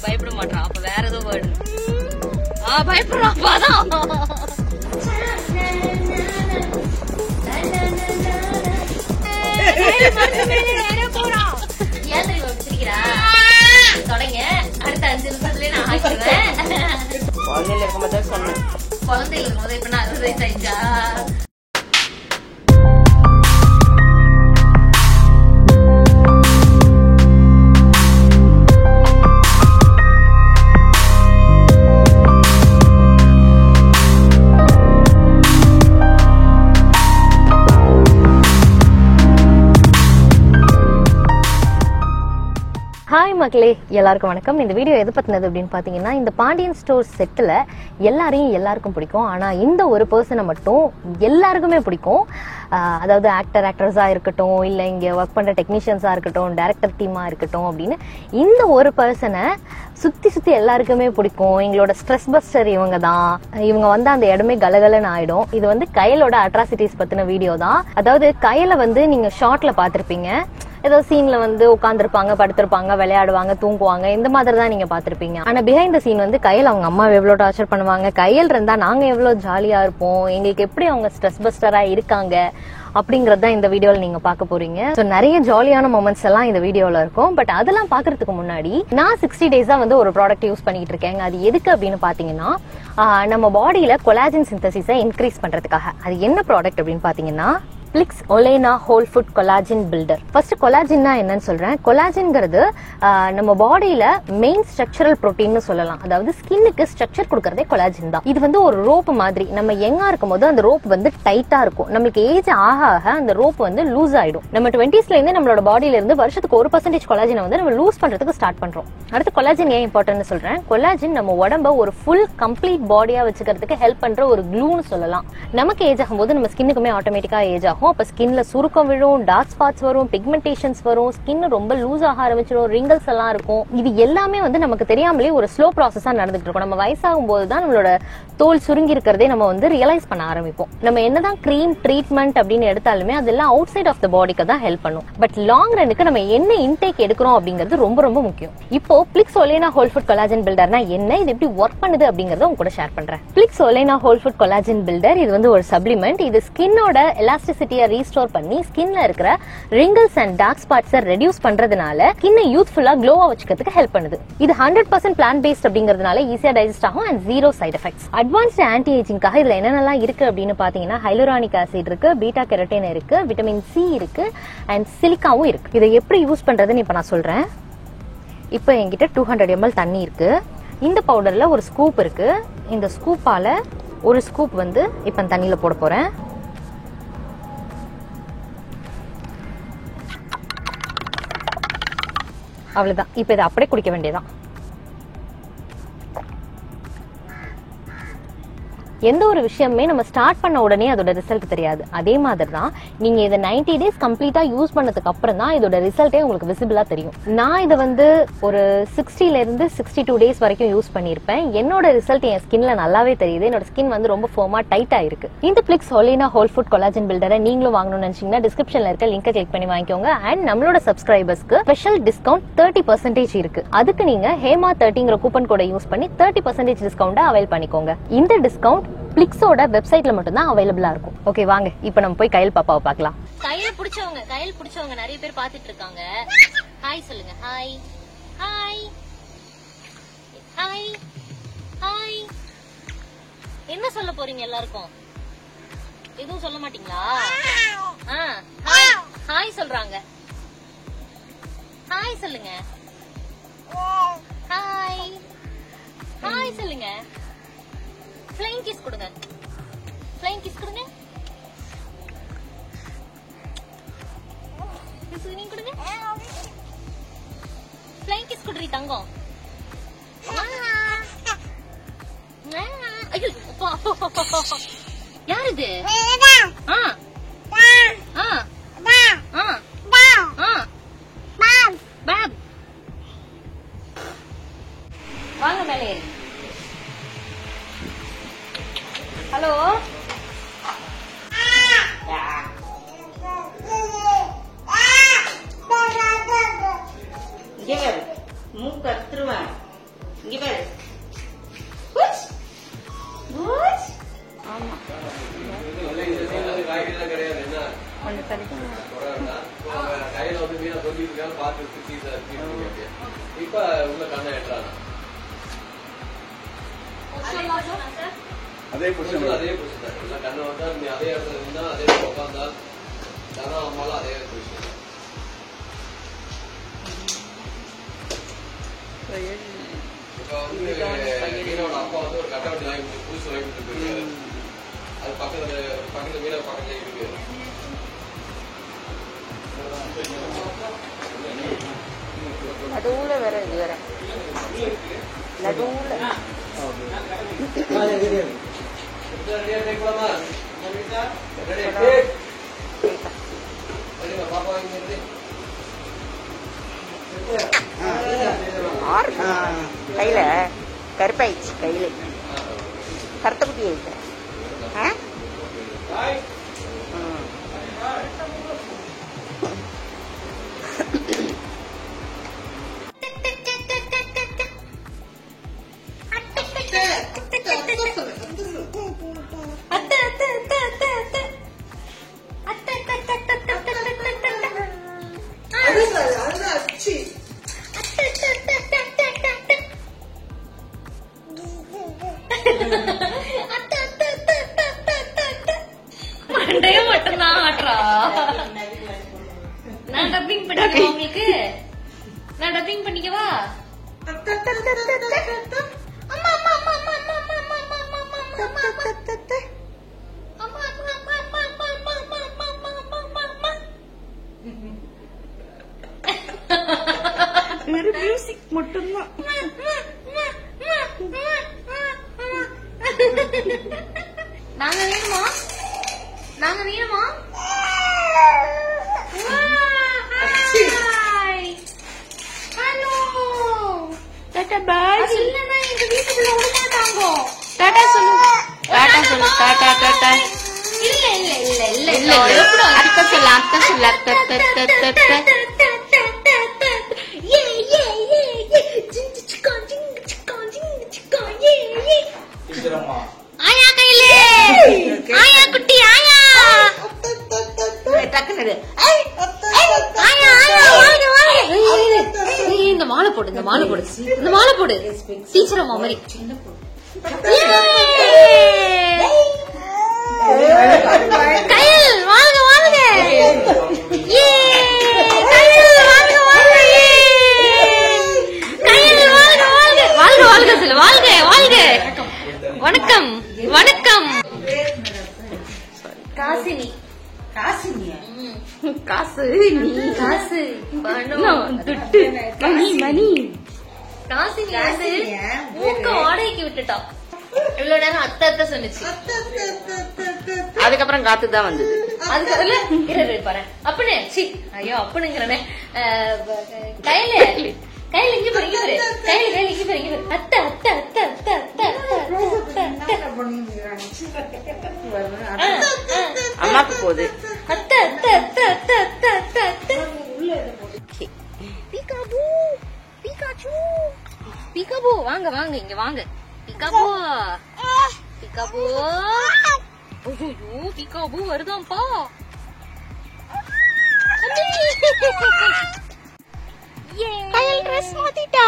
பயப்பட மாட்டான். அப்ப வேற ஏதோ வேர்டு. பயப்படுறான். தொடங்க அடுத்த 5 நிமிஷத்துல நான் ஆகிடுவேன். குழந்தையில இருக்கும்போது சொன்னேன். குழந்தையில இருக்கும்போது இப்ப நான் 60 வயசு ஆயிடுச்சா? ஹாய் மக்களே, எல்லாருக்கும் வணக்கம். இந்த வீடியோ எது பத்தினது அப்படின்னு பாத்தீங்கன்னா, இந்த பாண்டியன் ஸ்டோர் செட்ல எல்லாருக்கும் பிடிக்கும். ஆனா இந்த ஒரு பர்சனை மட்டும் எல்லாருக்குமே பிடிக்கும். அதாவது ஆக்டர்ஸா இருக்கட்டும், இல்ல இங்க ஒர்க் பண்ற டெக்னீஷியன்ஸா இருக்கட்டும், டைரக்டர் டீமா இருக்கட்டும் அப்படின்னு இந்த ஒரு பர்சனை சுத்தி எல்லாருக்குமே பிடிக்கும். எங்களோட ஸ்ட்ரெஸ் பஸ்டர் இவங்க தான். இவங்க வந்து அந்த இடமே கலகலன்னு ஆயிடும். இது வந்து கயலோட அட்ராசிட்டிஸ் பத்தின வீடியோ தான். அதாவது கயலை வந்து நீங்க ஷார்ட்ல பாத்திருப்பீங்க. ஏதோ சீன்ல வந்து உட்காந்துருப்பாங்க, படுத்திருப்பாங்க, விளையாடுவாங்க, தூங்குவாங்க, இந்த மாதிரி தான் நீங்க பாத்திருப்பீங்க. ஆனா பிஹைண்ட் த சீன் வந்து கையில் அவங்க அம்மா எவ்வளவு டார்ச்சர் பண்ணுவாங்க, கையில் இருந்தா நாங்க எவ்வளவு ஜாலியா இருப்போம், எங்களுக்கு எப்படி அவங்க ஸ்ட்ரெஸ் பஸ்டரா இருக்காங்க அப்படிங்கறத இந்த வீடியோல நீங்க பார்க்க போறீங்க. சோ நிறைய ஜாலியான மொமெண்ட்ஸ் எல்லாம் இந்த வீடியோல இருக்கும். பட் அதெல்லாம் பாக்குறதுக்கு முன்னாடி நான் 60 டேஸா வந்து ஒரு ப்ராடக்ட் யூஸ் பண்ணிட்டு இருக்கேன். அது எதுக்கு அப்படின்னு பாத்தீங்கன்னா, நம்ம பாடியில கொலாஜன் சிந்தசிஸை இன்க்ரீஸ் பண்றதுக்காக. அது என்ன ப்ராடக்ட் அப்படின்னு பாத்தீங்கன்னா, Plix Olena whole food collagen builder. First கொலாஜின்னா என்னன்னு சொல்றேன். கொலாஜன்ங்கிறது நம்ம பாடியில மெயின் ஸ்ட்ரக்சரல் புரோட்டீன் சொல்லலாம். அதாவது ஸ்கின்னுக்கு ஸ்ட்ரக்சர் கொடுக்கறதே கொலாஜன் தான். இது வந்து ஒரு ரோப் மாதிரி. நம்ம யங்கா இருக்கும் போது அந்த ரோப் வந்து டைட்டா இருக்கும். நம்மளுக்கு ஏஜ் ஆக ஆக அந்த ரோப் வந்து லூஸ் ஆயிடும். நம்ம 20ஸ்ல இருந்து நம்மளோட பாடியில இருந்து வருஷத்துக்கு 1% கொலாஜனை வந்து நம்ம லூஸ் பண்றதுக்கு ஸ்டார்ட் பண்றோம். அடுத்து கொலாஜன் ஏன் இம்பார்ட்டன்ட் சொல்றேன். கொலாஜன் நம்ம உடம்ப ஒரு ஃபுல் கம்ப்ளீட் பாடியா வச்சுக்கிறதுக்கு ஹெல்ப் பண்ற ஒரு க்ளூன்னு சொல்லலாம். நமக்கு ஏஜ் ஆகும் போது நம்ம ஸ்கின்னுக்குமே ஆட்டோமேட்டிக்கா ஏஜ் ஆகும். அப்ப ஸ்கின்ல சுருக்கம் விழும், டார்க் ஸ்பாட்ஸ் வரும், பிக்மெண்டேஷன்ஸ் வரும், ஸ்கின் ரொம்ப லூஸ் ஆக ஆரம்பிச்சிடும், ரிங்கிள்ஸ் எல்லாம் இருக்கும். இது எல்லாமே வந்து நமக்கு தெரியாமலே ஒரு ஸ்லோ ப்ராசஸா நடந்துட்டு இருக்கும். நம்ம வயசாகும் போதுதான் நம்மளோட தோல் சுருங்கி இருக்கிறதே நம்ம வந்து ரியலைஸ் பண்ண ஆரம்பிப்போம். நம்ம என்னதான் கிரீம் ட்ரீட்மெண்ட் அப்படின்னு எடுத்தாலுமே அதெல்லாம் அவுட் சைட் ஆஃப் த பாடிக்கு தான் ஹெல்ப் பண்ணும். பட் லாங் ரன்னுக்கு நம்ம என்ன இன்டேக் எடுக்கிறோம் அப்படிங்கிறது ரொம்ப முக்கியம். இப்போ flex Olena whole food collagen பில்டர்னா என்ன, இது எப்படி ஒர்க் பண்ணுது அப்படிங்கறத உங்க கூட ஷேர் பண்றேன். Plix Olena whole food collagen builder இது வந்து ஒரு சப்ளிமெண்ட். இது ஸ்கின்னோட எலாஸ்டிசிட்டியை ரீஸ்டோர் பண்ணி ஸ்கின்ல இருக்கிற ரிங்கிள்ஸ் அண்ட் டார்க் ஸ்பாட்ஸை ரெடியூஸ் பண்றதுனால ஸ்கின்னை யூத்ஃபுல்லா க்ளோவா வச்சுக்கிறதுக்கு ஹெல்ப் பண்ணுது. இது 100% பிளான்ட் பேஸ்ட் அப்படிங்கறதுனால ஈஸியா டைஜஸ்ட் ஆகும் and 0 side effects. Advanced anti ஏஜிங்காக இதுல என்னென்னலாம் இருக்கு அப்படின்னு பாத்தீங்கன்னா, ஹைலூரானிக் ஆசிட் இருக்கு, பீட்டா கெரட்டின் இருக்கு, விட்டமின் சி இருக்கு அண்ட் சிலிக்காவும் இருக்கு. இதை எப்படி யூஸ் பண்றதுன்னு இப்ப நான் சொல்றேன். இப்ப என்கிட்ட 200 ml தண்ணி இருக்கு. இந்த பவுடர்ல ஒரு ஸ்கூப் இருக்கு. இந்த ஸ்கூப்பால ஒரு ஸ்கூப் வந்து இப்ப தண்ணியில போட போறேன். அவ்வளவுதான். இப்ப இதை அப்படியே குடிக்க வேண்டியதான். எந்த ஒரு விஷயமே நம்ம ஸ்டார்ட் பண்ண உடனே அதோட ரிசல்ட் தெரியாது. அதே மாதிரி தான் நீங்க இதை 90 டேஸ் கம்ப்ளீட்டா யூஸ் பண்ணதுக்கு அப்புறம் தான் இதோட ரிசல்ட்டே உங்களுக்கு விசிபிளா தெரியும். நான் இதை வந்து ஒரு 60ல இருந்து 62 டேஸ் வரைக்கும் யூஸ் பண்ணிருப்பேன். என்னோட ரிசல்ட் என் ஸ்கின்ல நல்லாவே தெரியுது. என்னோட ஸ்கின் வந்து ரொம்ப ஃபர்மா டைட்டா இருக்கு. இந்த flex Olena whole food collagen பில்டரை நீங்களும் வாங்கணும்னு நினைச்சீங்கன்னா டிஸ்கிரிப்ஷன்ல இருக்க லிங்கை கிளிக் பண்ணி வாங்கிக்கோங்க. அண்ட் நம்மளோட சப்ஸ்கிரைபர்ஸ்க்கு ஸ்பெஷல் டிஸ்கவுண்ட் 30% இருக்கு. அதுக்கு நீங்க ஹேமா 30ங்கிற கூப்பன் கோடை யூஸ் பண்ணி 30% டிஸ்கவுண்ட் அவைல் பண்ணிக்கோங்க. இந்த டிஸ்கவுண்ட் பிளிக்ஸோட வெப்சைட்ல மட்டும் தான் அவைலபிளா இருக்கும். ஓகே, வாங்க இப்போ நம்ம போய் கையில் பாப்பாவை பார்க்கலாம். கையில் பிடிச்சவங்க நிறைய பேர் பாத்துட்டு இருக்காங்க. ஹாய் சொல்லுங்க. Hi hi hi hi. என்ன சொல்ல போறீங்க எல்லாருக்கும்? எதுவும் சொல்ல மாட்டீங்களா? ஹாய் ஹாய் சொல்றாங்க. ஹாய் சொல்லுங்க. ஹாய் ஹாய் சொல்லுங்க. ஃப்ளைங் கிஸ் கொடுங்க. ஃப்ளைங் கிஸ் கொடுங்க. நீங்க கொடுங்க. ஃப்ளைங் கிஸ் கொடுறீ தங்கம். ஐயோ யார் இது? வாங்க மேலே. ஹலோ கையில வந்து மீனை சொல்லிருக்காங்க பார்த்து இப்ப உள்ள கண்ணை ஏற்றாங்க அதே பொசிஷன் அதே பொசிஷன் இல்ல கண்ணை வந்தா நீ அதே இடத்துல இருந்தா அதே உட்காந்தா கண்ணா அம்மாலும் அதே பொசிஷன் இப்ப வந்து மீனோட அப்பா வந்து ஒரு கட்டை வண்டி வாங்கி புதுசு வாங்கி கொடுத்துருக்காரு அது பக்கத்துல மீன பக்கத்துல இருக்கு நடுவுல வேற இது வேற நடுவுல கையில கருப்பாயிடுச்சு கையில கருத்த குட்டி இருக்கு மட்டும்தான் ஆட்ரா. நான் டப்பிங் பண்ணிக்கவா உங்களுக்கு? நான் டப்பிங் பண்ணிக்கவா? மியூசிக் மட்டும்தான். நாங்க வேணுமா? நாங்க வேணுமா? ஹலோ டாடா பாய். இல்லன்னா எங்க வீட்டுக்குள்ள விட மாட்டாங்க. டாடா சொல்லு. டாடா சொல்லு. டாடா டாடா. இல்ல இல்ல இல்ல இல்ல இல்ல இல்ல. அத்தை சொல்லு. அத்தை சொல்லு. அத்தை அத்தை அத்தை. ஆயா கையிலே ஆயா குட்டி ஆயா டக்குனு ஆயா ஆயா வாங்க வாங்க. இந்த மாலை போடு இந்த மாலை போடு இந்த மாலை போடு டீச்சர் அம்மா மாதிரி. கையில் வாங்க வாங்க. கையில் வாங்க வாங்க. கையில் வாங்க வாங்க. வாழ்க வாழ்க சொல்லு. வாழ்க வாழ்க. வணக்கம் வணக்கம். காசினி காசினியா? காசு நீ காசு பணம் துட்டு மணி மணி. காசினி வந்து மூக்க வாடகைக்கு விட்டுட்டா. இவ்வளவு நேரம் அத்தை அத்தை சொன்னிச்சு. அதுக்கப்புறம் காத்து தான் வந்தது. அதுக்கு பாரு அப்பனே சி ஐயோ அப்பனுங்கிறனே. கையில கையில இங்க பாரு இங்க பாரு கையில கையில இங்க பாரு இங்க பாரு. அத்தை அத்தை அத்தை அத்தை அத்தை அம்மாக்கு போகுது. அத்தை அத்தை அத்தை அத்தை அத்தை அத்தை அத்தை. பீகாபூ பீகாச்சு பீகாபூ வாங்க வாங்க இங்க வாங்க. பீகாபூ பீகாபூ. ஐயோ பீகாபூ வருதாம்பா. கையில் ட்ரெஸ் மாத்திட்டா.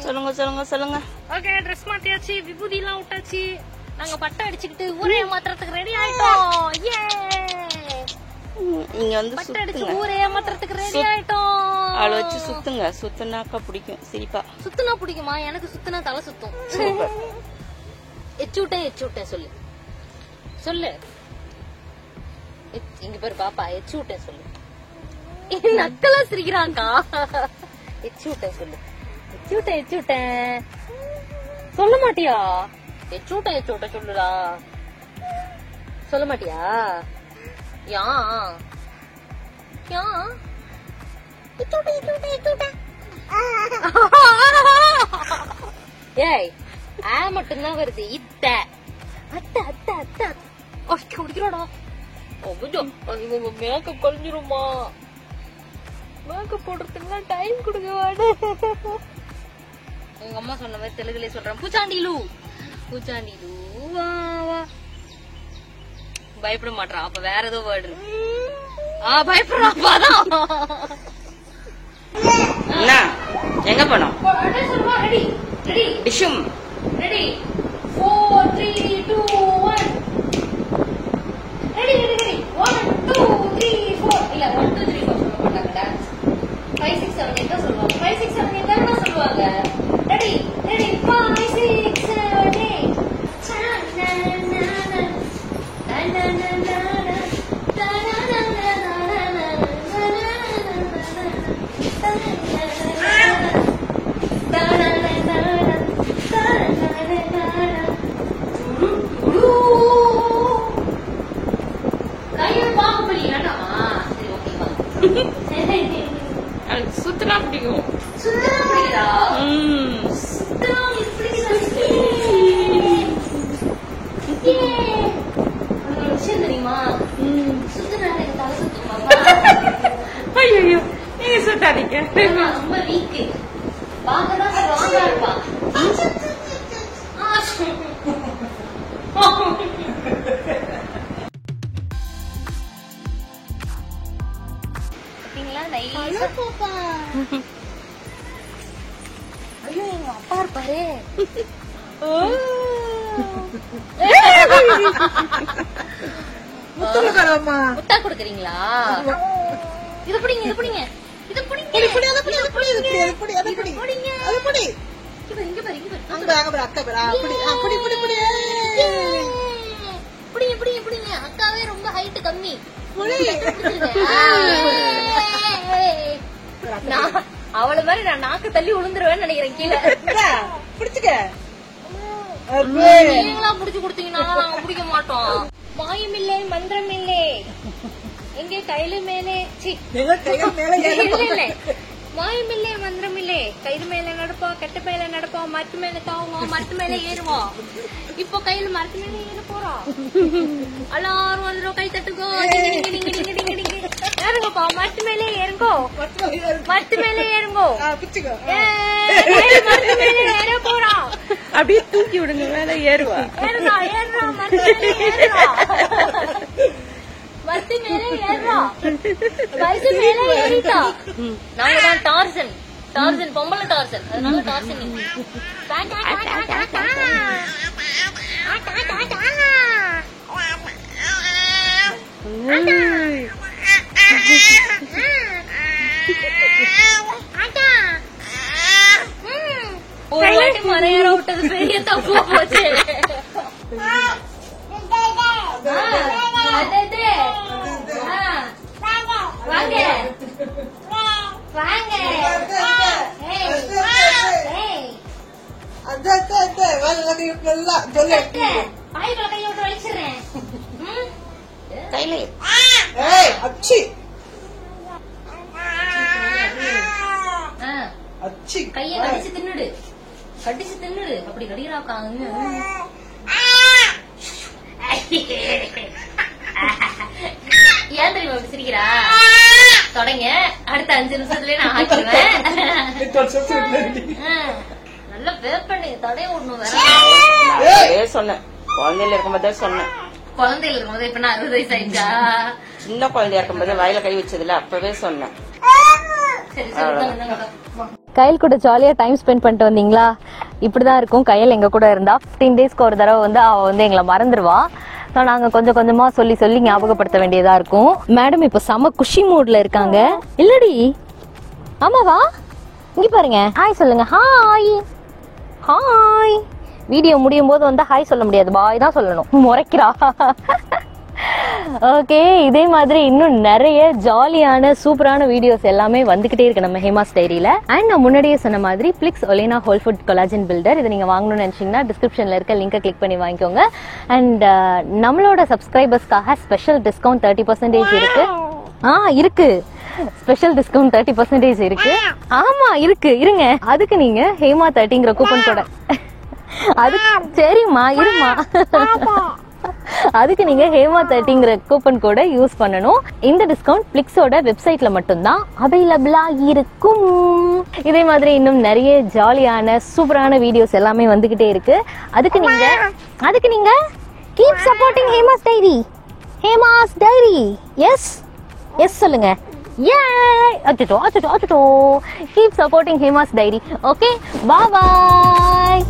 சொல்லுங்க சொல்லுங்க சொல்லுங்க. Okay dress மாத்தியாச்சு. விபூதி எல்லாம் விட்டாச்சு. நாங்க பட்டை அடிச்சுக்கிட்டு ஊரே மாத்துறதுக்கு ரெடி ஆயிட்டோம். இங்க வந்து பட்டை அடிச்சு ஊரே மாத்துறதுக்கு ரெடி ஆயிட்டோம். ஆள வச்சு சுத்துங்க. சுத்துனாக்கா பிடிக்கும் சிரிப்பா. சுத்துனா பிடிக்குமா? எனக்கு சுத்துனா தலை சுத்தும். எச்சூட்டேன் எச்சூட்டேன் சொல்லு சொல்லு. இங்க பேரு பாப்பா எச்சூட்டேன் சொல்லு. நக்கலா சிரிக்கிறாங்கா. எச்சூட்டேன் சொல்லு. எச்சூட்டேன் எச்சூட்டேன் சொல்ல மாட்டியா? எச்சூட்டேன் எச்சூட்டேன் சொல்லுடா. சொல்ல மாட்டியா? யா யா எச்சூட்டேன் எச்சூட்டேன் எச்சூட்டேன். ஏய் ஆ மட்டும்தான் வருது. இத்த அத்தை அத்தை அத்தை குடிக்கிறோடா. மேக்கப் குறைஞ்சிருமா? மேக்கப் போடுறதுக்குலாம் டைம் கொடுக்க வாடு. உங்க அம்மா சொன்ன மாதிரி தெலுங்குலயே சொல்றேன். பூச்சாண்டிலு பூச்சாண்டிலு வா வா. பயப்பட மாட்டான். அப்ப வேற ஏதோ வேர்டு இருக்கு. பயப்படுறான். என்ன எங்க போனோம்? டிஷும் ரெடி 4 3 2 1 ரெடி 1 2 3 4 இல்ல 1 2 3 4 சொல்ல மாட்டாங்க. டான்ஸ் 5 6 7 8 தான் சொல்லுவாங்க. 5 6 7 8 தான் சொல்லுவாங்க. ரெடி 5 6 7 சுத்தனா பிடிக்கும். தெரியுமா? ஐயோ நீங்க சுத்தாதீங்க. ரொம்ப வீக்கு. பாக்கதான் ஸ்ட்ராங்கா இருப்பா. ஐயோ எங்க அப்பா இருப்பாரு. முட்டா கொடுக்குறீங்களா? இது பிடிங்க இது பிடிங்க இது பிடிங்க இது பிடி அது பிடி அது பிடி அது பிடி அது பிடி அது பிடி இங்க பாரு அங்க பாரு அக்கா பாரு அப்படி அப்படி பிடி பிடி பிடிங்க பிடிங்க பிடிங்க. அக்காவே ரொம்ப ஹைட் கம்மி. அவள மாதிரி நான் நாக்கு தள்ளி விழுந்துருவேன்னு நினைக்கிறேன் கீழே. பிடிச்சுக்க நீங்களா புடிச்சு கொடுத்தீங்கன்னா நாங்க பிடிக்க மாட்டோம். மாயமில்லை மந்திரமில்லை எங்க கையில மேலே மாயமில்லை மந்திரமில்லை. கைது மேல நடப்போம், கட்ட மேல நடப்போம், மரத்து மேல தாவோம், மரத்து மேல ஏறுவோம். இப்போ கையில மரத்து மேல ஏற போறோம். எல்லாரும் வந்துடும், கை தட்டுக்கோ. ஏறுங்கப்பா, மரத்து மேலே ஏறுங்கோ, மரத்து மேலே ஏறுங்கோ, மரத்து மேலே ஏற போறோம். அப்படியே தூக்கி விடுங்க, மேல ஏறுவா. ஏறுறா ஏறுறா மரத்து மேலே ஏறுறா, மரத்து மேலே ஏறுறா, மரத்து மேலே ஏறிட்டா. நாங்கதான் டார்சன், டார்சன் பொம்பளை டார்சன், அதனால டார்சன். ஒரு வாட்டி மறையார விட்டது பெரிய தப்பு போச்சு. கைய கடிச்சு தின்னுடு, கடிச்சு தின்னுடு. அப்படி கடிக்கிறாக்காங்க. ஏன் தெரியுமா அப்படி சிரிக்கிறா? தொடங்க, அடுத்த 5 நிமிஷத்துல நான் ஆக்கிடுவேன். நல்லா வேப்பண்ணு தடைய விடணும். வேற சொன்னேன், குழந்தையில இருக்கும்போதே சொன்னேன். குழந்தையில இருக்கும்போது இப்ப நான் 60 வயசு ஆயிடுச்சா? சின்ன குழந்தையா இருக்கும்போது வாயில கை வச்சதுல அப்பவே சொன்னேன். கையில் கூட ஜாலியா டைம் ஸ்பெண்ட் பண்ணிட்டு வந்தீங்களா? இப்படிதான் இருக்கும் கையில் எங்க கூட இருந்தா. 15 டேஸ்க்கு ஒரு தடவை வந்து அவ வந்து எங்களை மறந்துடுவா. நாங்க கொஞ்சம் கொஞ்சமா சொல்லி சொல்லி ஞாபகப்படுத்த வேண்டியதா இருக்கும். மேடம் இப்ப செம குஷி மூட்ல இருக்காங்க. இல்லடி ஆமாவா? இங்க பாருங்க, ஹாய் சொல்லுங்க. Hi hi. வீடியோ முடியும் போது வந்து ஹாய் சொல்ல முடியாது, பாய் தான் சொல்லணும். முறைக்கிறா. ஓகே, இதே மாதிரி இன்னும் நிறைய ஜாலியான சூப்பரான வீடியோஸ் எல்லாமே வந்துகிட்டே இருக்கு நம்ம ஹேமாஸ் டைரியில. அண்ட் நான் முன்னாடியே சொன்ன மாதிரி Plix Olena whole food collagen builder, இதை நீங்க வாங்கணும்னு நினைச்சீங்கன்னா டிஸ்கிரிப்ஷன்ல இருக்க லிங்கை கிளிக் பண்ணி வாங்கிக்கோங்க. அண்ட் நம்மளோட சப்ஸ்கிரைபர்ஸ்க்காக ஸ்பெஷல் டிஸ்கவுண்ட் 30% இருக்கு. இருக்கு, ஸ்பெஷல் டிஸ்கவுண்ட் 30% இருக்கு. ஆமா இருக்கு, இருங்க. அதுக்கு நீங்க ஹேமா 30ங்கிற கூப்பன் கோட, அது சரிம்மா இருமா, அதுக்கு நீங்க ஹேமா 30ங்கிற கூப்பன் கோட யூஸ் பண்ணணும். இந்த டிஸ்கவுண்ட் பிளிக்ஸோட வெப்சைட்ல மட்டும்தான் அவைலபிளா இருக்கும். இதே மாதிரி இன்னும் நிறைய ஜாலியான சூப்பரான வீடியோஸ் எல்லாமே வந்துகிட்டே இருக்கு. அதுக்கு நீங்க keep supporting Hema's diary. Hema's diary. Yes yes சொல்லுங்க. அச்சோ. Keep supporting Hema's diary. Okay, பாய்.